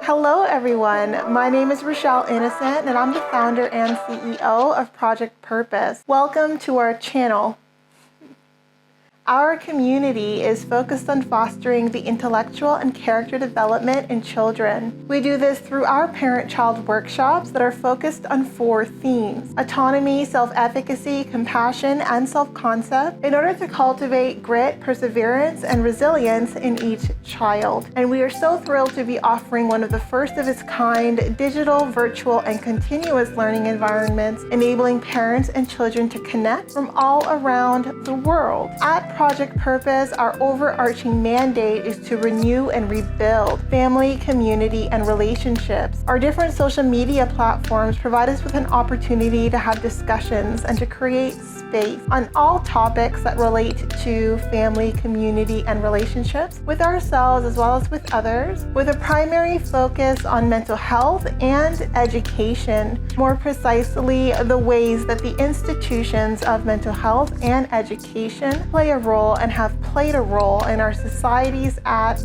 Hello everyone, my name is Rochelle Innocent and I'm the founder and CEO of Project Purpose. Welcome to our channel. Our community is focused on fostering the intellectual and character development in children. We do this through our parent-child workshops that are focused on 4 themes: autonomy, self-efficacy, compassion, and self-concept, in order to cultivate grit, perseverance, and resilience in each child. And we are so thrilled to be offering one of the first of its kind digital, virtual, and continuous learning environments, enabling parents and children to connect from all around the world. At Project Purpose, our overarching mandate is to renew and rebuild family, community, and relationships. Our different social media platforms provide us with an opportunity to have discussions and to create space on all topics that relate to family, community, and relationships with ourselves as well as with others, with a primary focus on mental health and education, more precisely the ways that the institutions of mental health and education play a role and have played a role in our societies at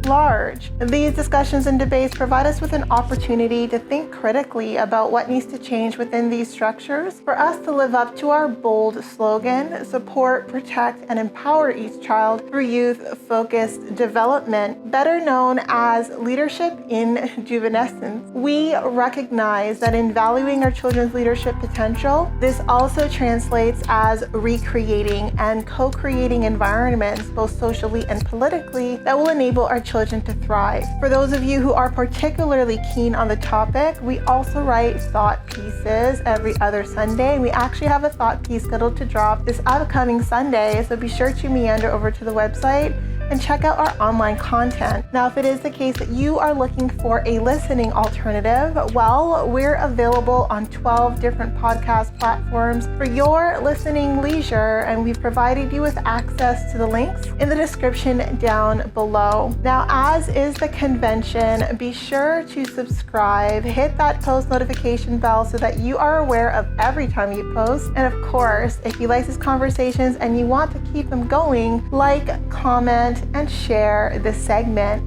large. These discussions and debates provide us with an opportunity to think critically about what needs to change within these structures for us to live up to our bold slogan: support, protect, and empower each child through youth-focused development, better known as leadership in juvenescence. We recognize that in valuing our children's leadership potential, this also translates as recreating and co-creating environments, both socially and politically, that will enable our children to thrive. For those of you who are particularly keen on the topic, we also write thought pieces every other Sunday. We actually have a thought piece scheduled to drop this upcoming Sunday, so be sure to meander over to the website and check out our online content. Now, if it is the case that you are looking for a listening alternative, well, we're available on 12 different podcast platforms for your listening leisure, and we've provided you with access to the links in the description down below. Now, as is the convention, be sure to subscribe, hit that post notification bell so that you are aware of every time you post. And of course, if you like these conversations and you want to keep them going, like, comment, and share this segment.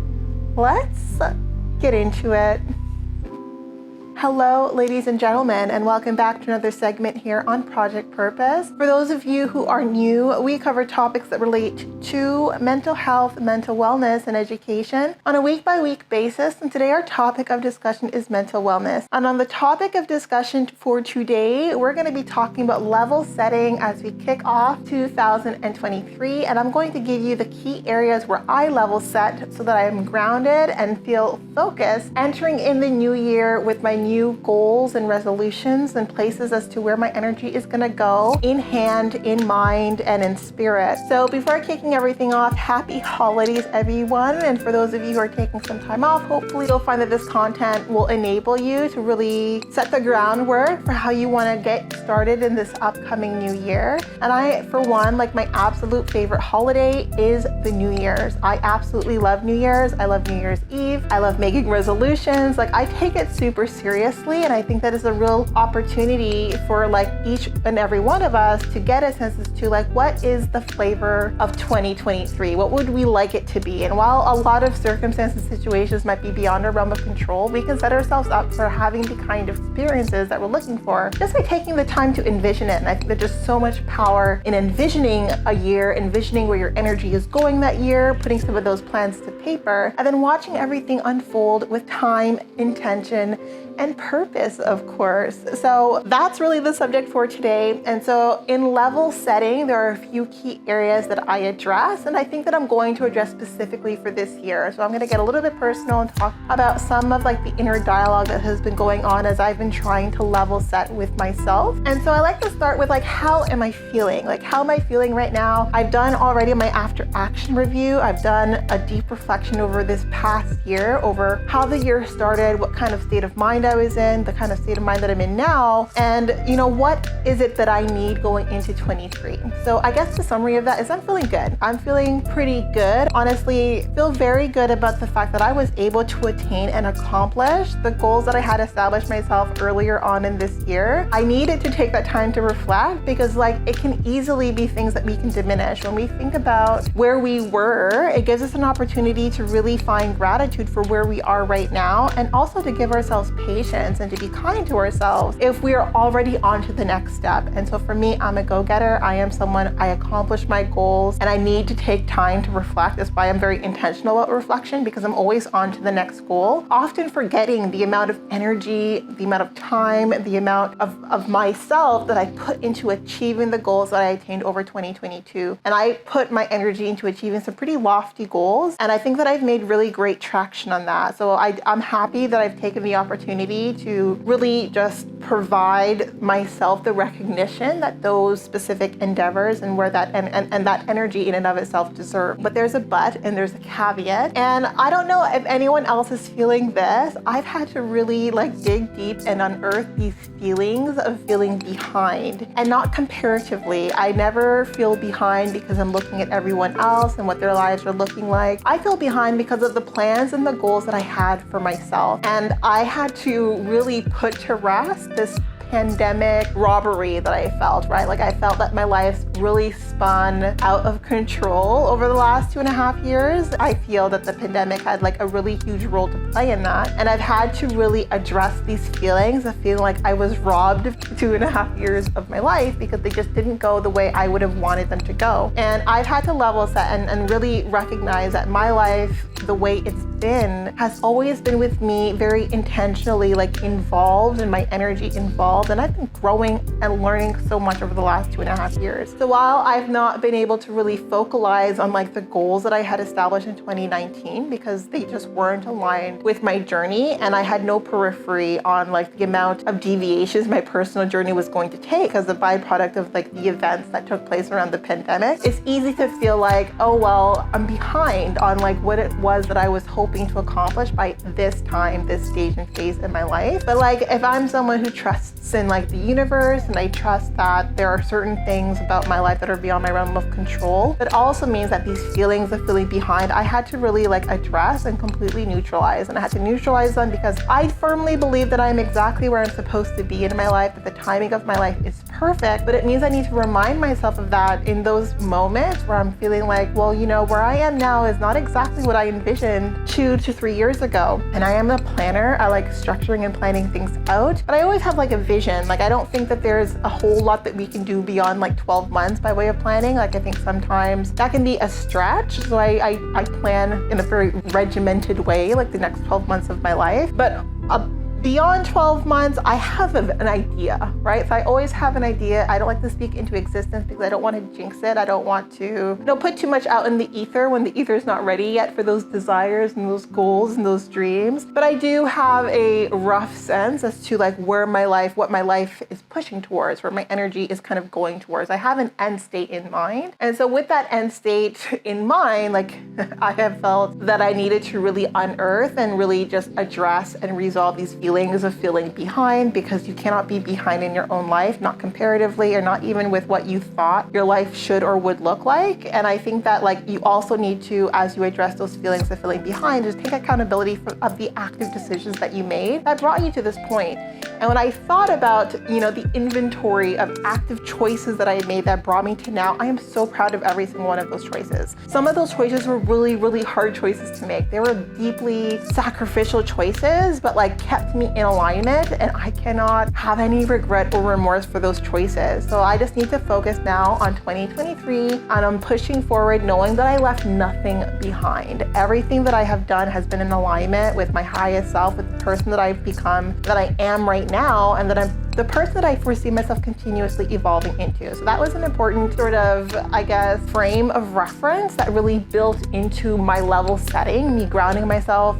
Let's get into it. Hello, ladies and gentlemen, and welcome back to another segment here on Project Purpose. For those of you who are new, we cover topics that relate to mental health, mental wellness, and education on a week-by-week basis. And today our topic of discussion is mental wellness. And on the topic of discussion for today, we're going to be talking about level setting as we kick off 2023. And I'm going to give you the key areas where I level set so that I am grounded and feel focused entering in the new year with my new goals and resolutions and places as to where my energy is going to go in hand, in mind, and in spirit. So before kicking everything off, happy holidays, everyone. And for those of you who are taking some time off, hopefully you'll find that this content will enable you to really set the groundwork for how you want to get started in this upcoming new year. And I, for one, like, my absolute favorite holiday is the New Year's. I absolutely love New Year's. I love New Year's Eve. I love making resolutions. Like, I take it super seriously, and I think that is a real opportunity for, like, each and every one of us to get a sense as to, like, what is the flavor of 2023? What would we like it to be? And while a lot of circumstances and situations might be beyond our realm of control, we can set ourselves up for having the kind of experiences that we're looking for just by taking the time to envision it. And I think there's just so much power in envisioning a year, envisioning where your energy is going that year, putting some of those plans to paper, and then watching everything unfold with time, intention, and purpose, of course. So that's really the subject for today. And so in level setting, there are a few key areas that I address, and I think that I'm going to address specifically for this year. So I'm going to get a little bit personal and talk about some of, like, the inner dialogue that has been going on as I've been trying to level set with myself. And so I like to start with, like, how am I feeling? Like, how am I feeling right now? I've done already my after action review. I've done a deep reflection over this past year, over how the year started, what kind of state of mind mind I was in, the kind of state of mind that I'm in now, and what is it that I need going into 23. So I guess the summary of that is I'm feeling good. I'm feeling pretty good. Honestly, feel very good about the fact that I was able to attain and accomplish the goals that I had established myself earlier on in this year. I needed to take that time to reflect because it can easily be things that we can diminish. When we think about where we were, it gives us an opportunity to really find gratitude for where we are right now, and also to give ourselves patience and to be kind to ourselves if we are already on to the next step. And so for me, I'm a go-getter. I am someone, I accomplish my goals, and I need to take time to reflect. That's why I'm very intentional about reflection, because I'm always on to the next goal, often forgetting the amount of energy, the amount of time, the amount of myself that I put into achieving the goals that I attained over 2022. And I put my energy into achieving some pretty lofty goals, and I think that I've made really great traction on that. So I'm happy that I've taken the opportunity to really just provide myself the recognition that those specific endeavors and where that and that energy in and of itself deserve. But there's a but and there's a caveat. And I don't know if anyone else is feeling this. I've had to really dig deep and unearth these feelings of feeling behind, and not comparatively. I never feel behind because I'm looking at everyone else and what their lives are looking like. I feel behind because of the plans and the goals that I had for myself. And I had to really put to rest this pandemic robbery that I felt, right? I felt that my life really spun out of control over the last 2.5 years. I feel that the pandemic had a really huge role to play in that. And I've had to really address these feelings of feeling like I was robbed 2.5 years of my life because they just didn't go the way I would have wanted them to go. And I've had to level set and really recognize that my life, the way it's been, has always been with me very intentionally involved, and my energy involved. And I've been growing and learning so much over the last 2.5 years. So while I've not been able to really focalize on the goals that I had established in 2019 because they just weren't aligned with my journey, and I had no periphery on the amount of deviations my personal journey was going to take as a byproduct of the events that took place around the pandemic, it's easy to feel oh well, I'm behind on what it was that I was hoping to accomplish by this time, this stage and phase in my life. But if I'm someone who trusts in the universe, and I trust that there are certain things about my life that are beyond my realm of control, that also means that these feelings of feeling behind, I had to really address and completely neutralize. And I had to neutralize them because I firmly believe that I'm exactly where I'm supposed to be in my life, that the timing of my life is perfect. But it means I need to remind myself of that in those moments where I'm feeling well, where I am now is not exactly what I envisioned 2 to 3 years ago. And I am a planner. I like structuring and planning things out, but I always have a vision. I don't think that there's a whole lot that we can do beyond 12 months by way of planning. I think sometimes that can be a stretch. So I plan in a very regimented way, the next 12 months of my life. But beyond 12 months, I have an idea, right? So I always have an idea. I don't like to speak into existence because I don't want to jinx it. I don't want to put too much out in the ether when the ether is not ready yet for those desires and those goals and those dreams. But I do have a rough sense as to what my life is pushing towards, where my energy is kind of going towards. I have an end state in mind. And so with that end state in mind, I have felt that I needed to really unearth and really just address and resolve these feelings of feeling behind, because you cannot be behind in your own life, not comparatively or not even with what you thought your life should or would look like. And I think that you also need to, as you address those feelings of feeling behind, just take accountability of the active decisions that you made that brought you to this point. And when I thought about, the inventory of active choices that I had made that brought me to now, I am so proud of every single one of those choices. Some of those choices were really, really hard choices to make. They were deeply sacrificial choices, but kept me in alignment, and I cannot have any regret or remorse for those choices. So I just need to focus now on 2023, and I'm pushing forward knowing that I left nothing behind. Everything that I have done has been in alignment with my highest self, with the person that I've become, that I am right now, and that I'm the person that I foresee myself continuously evolving into. So that was an important sort of, frame of reference that really built into my level setting, me grounding myself,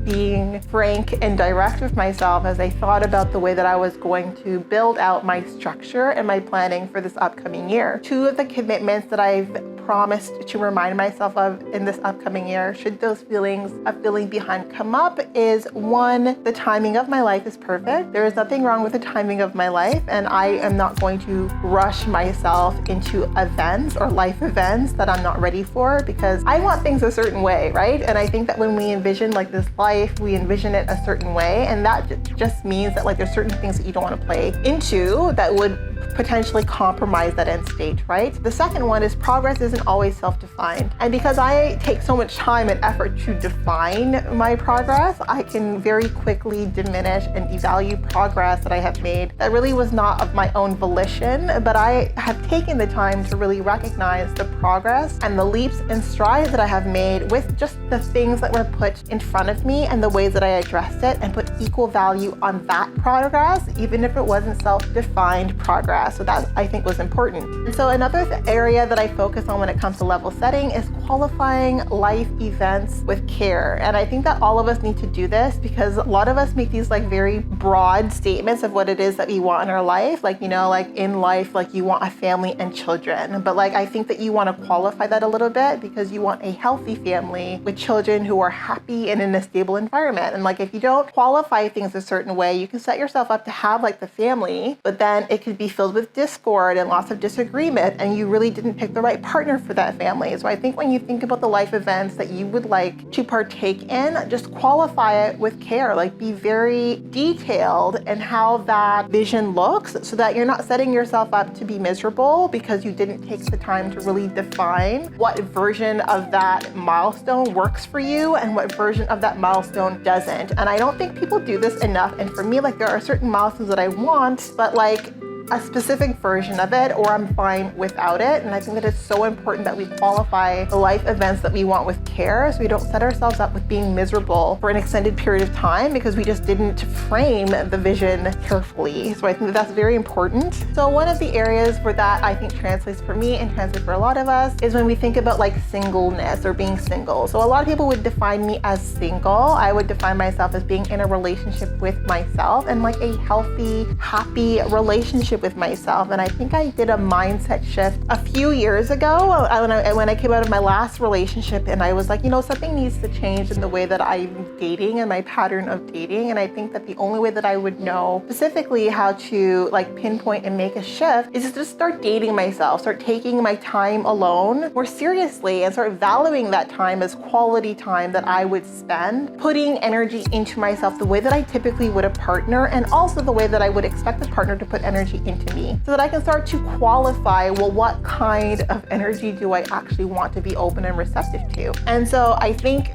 being frank and direct with myself as I thought about the way that I was going to build out my structure and my planning for this upcoming year. 2 of the commitments that I've promised to remind myself of in this upcoming year, should those feelings of feeling behind come up, is one, the timing of my life is perfect. There is nothing wrong with the timing of my life, and I am not going to rush myself into events or life events that I'm not ready for, because I want things a certain way, right? And I think that when we envision like this life, we envision it a certain way, and that just means that like there's certain things that you don't want to play into that would potentially compromise that end state, right? The second one is progress isn't always self-defined. And because I take so much time and effort to define my progress, I can very quickly diminish and devalue progress that I have made that really was not of my own volition, but I have taken the time to really recognize the progress and the leaps and strides that I have made with just the things that were put in front of me and the ways that I addressed it, and put equal value on that progress, even if it wasn't self-defined progress. So that I think was important. And so another area that I focus on when it comes to level setting is qualifying life events with care. And I think that all of us need to do this, because a lot of us make these like very broad statements of what it is that we want in our life. Like, you know, like in life, like you want a family and children. But like, I think that you want to qualify that a little bit, because you want a healthy family with children who are happy and in a stable environment. And like, if you don't qualify things a certain way, you can set yourself up to have like the family, but then it could be filled with discord and lots of disagreement, and you really didn't pick the right partner for that family. So I think when you think about the life events that you would like to partake in, just qualify it with care. Like, be very detailed in how that vision looks, so that you're not setting yourself up to be miserable because you didn't take the time to really define what version of that milestone works for you and what version of that milestone doesn't. And I don't think people do this enough. And for me, like, there are certain milestones that I want, but like a specific version of it, or I'm fine without it. And I think that it's so important that we qualify the life events that we want with care, so we don't set ourselves up with being miserable for an extended period of time because we just didn't frame the vision carefully. So I think that that's very important. So one of the areas where that I think translates for me and translates for a lot of us is when we think about like singleness or being single. So a lot of people would define me as single. I would define myself as being in a relationship with myself, and like a healthy, happy relationship with myself. And I think I did a mindset shift a few years ago when I came out of my last relationship, and I was like, you know, something needs to change in the way that I'm dating and my pattern of dating. And I think that the only way that I would know specifically how to like pinpoint and make a shift is to just start dating myself, start taking my time alone more seriously, and start valuing that time as quality time that I would spend putting energy into myself the way that I typically would a partner, and also the way that I would expect the partner to put energy into me, so that I can start to qualify, well, what kind of energy do I actually want to be open and receptive to? And so I think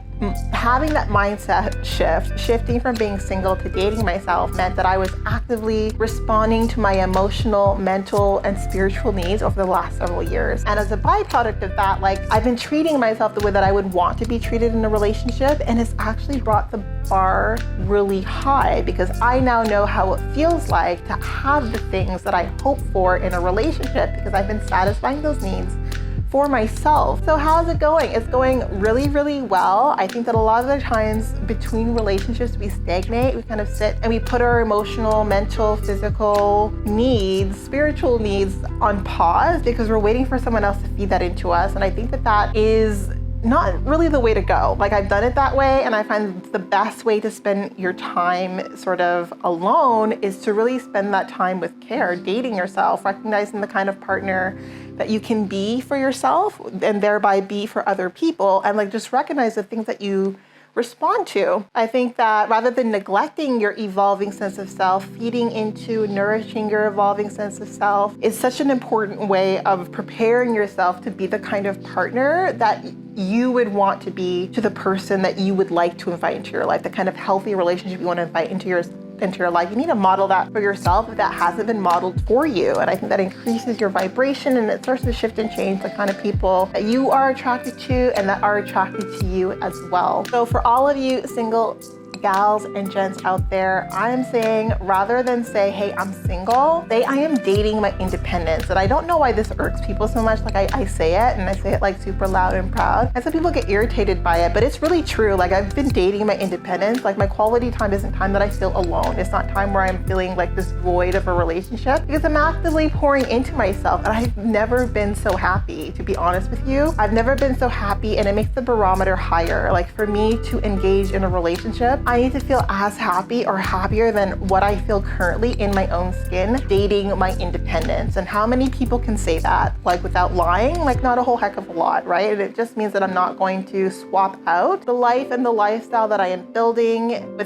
having that mindset shift, shifting from being single to dating myself, meant that I was actively responding to my emotional, mental, and spiritual needs over the last several years. And as a byproduct of that, like, I've been treating myself the way that I would want to be treated in a relationship, and it's actually brought the bar really high, because I now know how it feels like to have the things that I hope for in a relationship, because I've been satisfying those needs for myself. So how's it going? It's going really, really well. I think that a lot of the times between relationships, we stagnate, we kind of sit and we put our emotional, mental, physical needs, spiritual needs on pause, because we're waiting for someone else to feed that into us. And I think that that is not really the way to go. Like, I've done it that way, and I find the best way to spend your time sort of alone is to really spend that time with care, dating yourself, recognizing the kind of partner that you can be for yourself and thereby be for other people, and like just recognize the things that you respond to. I think that rather than neglecting your evolving sense of self, feeding into, nourishing your evolving sense of self is such an important way of preparing yourself to be the kind of partner that you would want to be to the person that you would like to invite into your life, the kind of healthy relationship you want to invite into your life. You need to model that for yourself if that hasn't been modeled for you. And I think that increases your vibration, and it starts to shift and change the kind of people that you are attracted to and that are attracted to you as well. So for all of you single gals and gents out there, I'm saying rather than say, hey, I'm single, say I am dating my independence. And I don't know why this irks people so much. Like I say it and I say it like super loud and proud. And some people get irritated by it, but it's really true. Like I've been dating my independence. Like my quality time isn't time that I feel alone. It's not time where I'm feeling like this void of a relationship, because I'm actively pouring into myself. And I've never been so happy, to be honest with you. I've never been so happy, and it makes the barometer higher. Like for me to engage in a relationship, I need to feel as happy or happier than what I feel currently in my own skin, dating my independence. And how many people can say that, like without lying? Like not a whole heck of a lot, right? And it just means that I'm not going to swap out the life and the lifestyle that I am building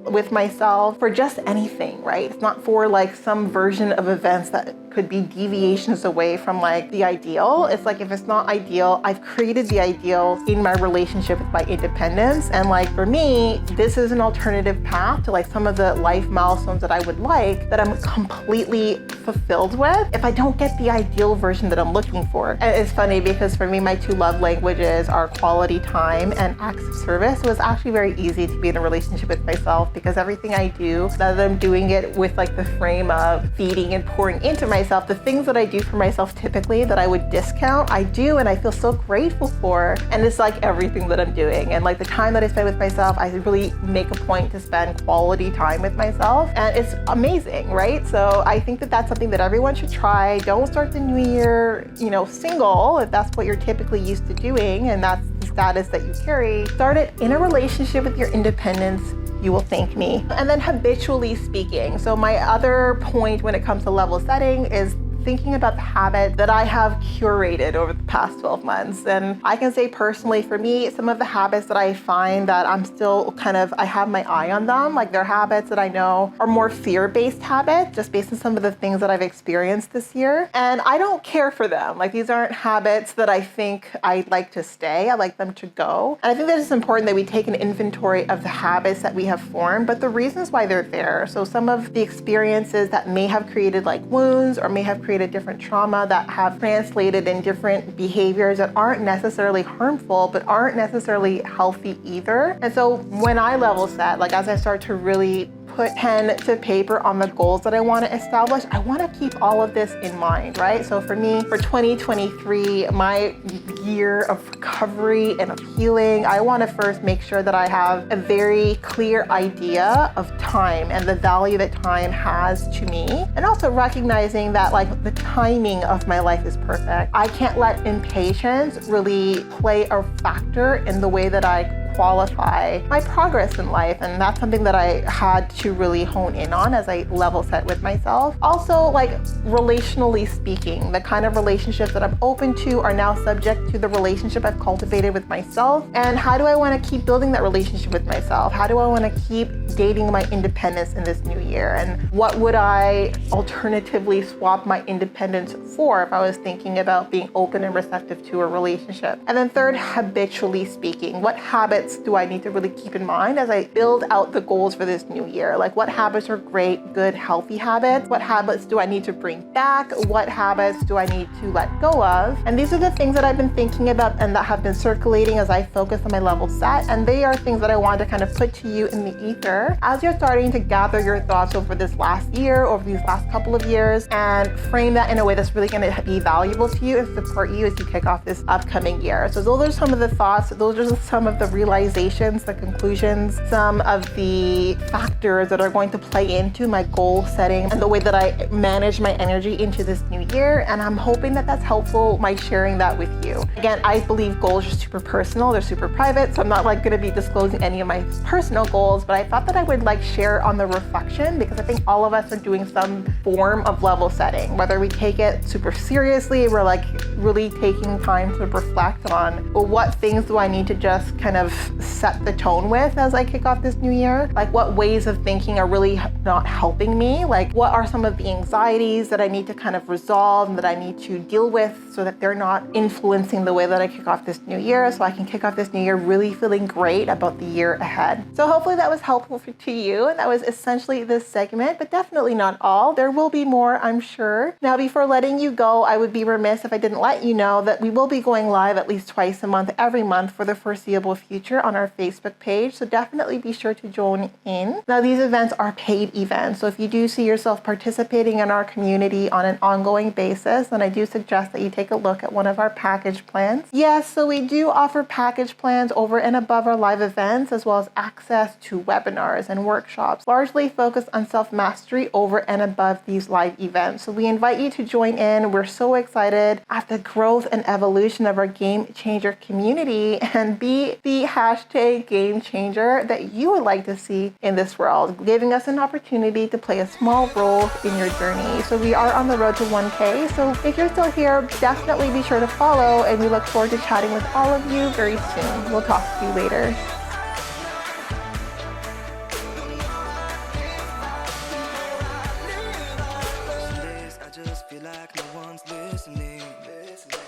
with myself for just anything, right? It's not for like some version of events that could be deviations away from like the ideal. It's like, if it's not ideal, I've created the ideal in my relationship with my independence. And like for me, this is an alternative path to like some of the life milestones that I would like, that I'm completely fulfilled with if I don't get the ideal version that I'm looking for. And it's funny because for me, my two love languages are quality time and acts of service. So it's actually very easy to be in a relationship with myself, because everything I do, rather than doing it with like the frame of feeding and pouring into myself, the things that I do for myself typically that I would discount, I do, and I feel so grateful for. And it's like everything that I'm doing. And like the time that I spend with myself, I really make a point to spend quality time with myself. And it's amazing, right? So I think that that's something that everyone should try. Don't start the new year, single, if that's what you're typically used to doing and that's the status that you carry. Start it in a relationship with your independence. You will thank me. And then habitually speaking. So my other point when it comes to level setting is thinking about the habit that I have curated over the past 12 months. And I can say personally, for me, some of the habits that I find that I'm still I have my eye on them, like they're habits that I know are more fear-based habits, just based on some of the things that I've experienced this year. And I don't care for them. Like these aren't habits that I think I'd like to stay. I like them to go. And I think that it's important that we take an inventory of the habits that we have formed, but the reasons why they're there. So some of the experiences that may have created like wounds or may have created different trauma that have translated in different behaviors that aren't necessarily harmful, but aren't necessarily healthy either. And so when I level set, like as I start to really put pen to paper on the goals that I want to establish, I want to keep all of this in mind, right? So for me, for 2023, my year of recovery and of healing, I want to first make sure that I have a very clear idea of time and the value that time has to me. And also recognizing that like the timing of my life is perfect. I can't let impatience really play a factor in the way that I qualify my progress in life. And that's something that I had to really hone in on as I level set with myself. Also, like relationally speaking, the kind of relationships that I'm open to are now subject to the relationship I've cultivated with myself. And how do I want to keep building that relationship with myself? How do I want to keep dating my independence in this new year? And what would I alternatively swap my independence for if I was thinking about being open and receptive to a relationship? And then third, habitually speaking, what habits do I need to really keep in mind as I build out the goals for this new year? Like what habits are great, good, healthy habits? What habits do I need to bring back? What habits do I need to let go of? And these are the things that I've been thinking about and that have been circulating as I focus on my level set. And they are things that I want to kind of put to you in the ether as you're starting to gather your thoughts over this last year, over these last couple of years, and frame that in a way that's really going to be valuable to you and support you as you kick off this upcoming year. So those are some of the thoughts, those are some of the realizations, the conclusions, some of the factors that are going to play into my goal setting and the way that I manage my energy into this new year. And I'm hoping that that's helpful, my sharing that with you. Again, I believe goals are super personal, they're super private, so I'm not like going to be disclosing any of my personal goals, but I thought that I would like share on the reflection, because I think all of us are doing some form of level setting, whether we take it super seriously, we're like really taking time to reflect on, well, what things do I need to just kind of set the tone with as I kick off this new year? Like what ways of thinking are really not helping me? Like what are some of the anxieties that I need to kind of resolve and that I need to deal with so that they're not influencing the way that I kick off this new year, so I can kick off this new year really feeling great about the year ahead. So hopefully that was helpful to you. And that was essentially this segment, but definitely not all. There will be more, I'm sure. Now, before letting you go, I would be remiss if I didn't let you know that we will be going live at least twice a month, every month for the foreseeable future. feature on our Facebook page, so definitely be sure to join in. Now, these events are paid events, so if you do see yourself participating in our community on an ongoing basis, then I do suggest that you take a look at one of our package plans. Yes, so we do offer package plans over and above our live events, as well as access to webinars and workshops, largely focused on self-mastery over and above these live events. So we invite you to join in. We're so excited at the growth and evolution of our game changer community, and be the hashtag game changer that you would like to see in this world, giving us an opportunity to play a small role in your journey. So we are on the road to 1K. So if you're still here, definitely be sure to follow, and we look forward to chatting with all of you very soon. We'll talk to you later.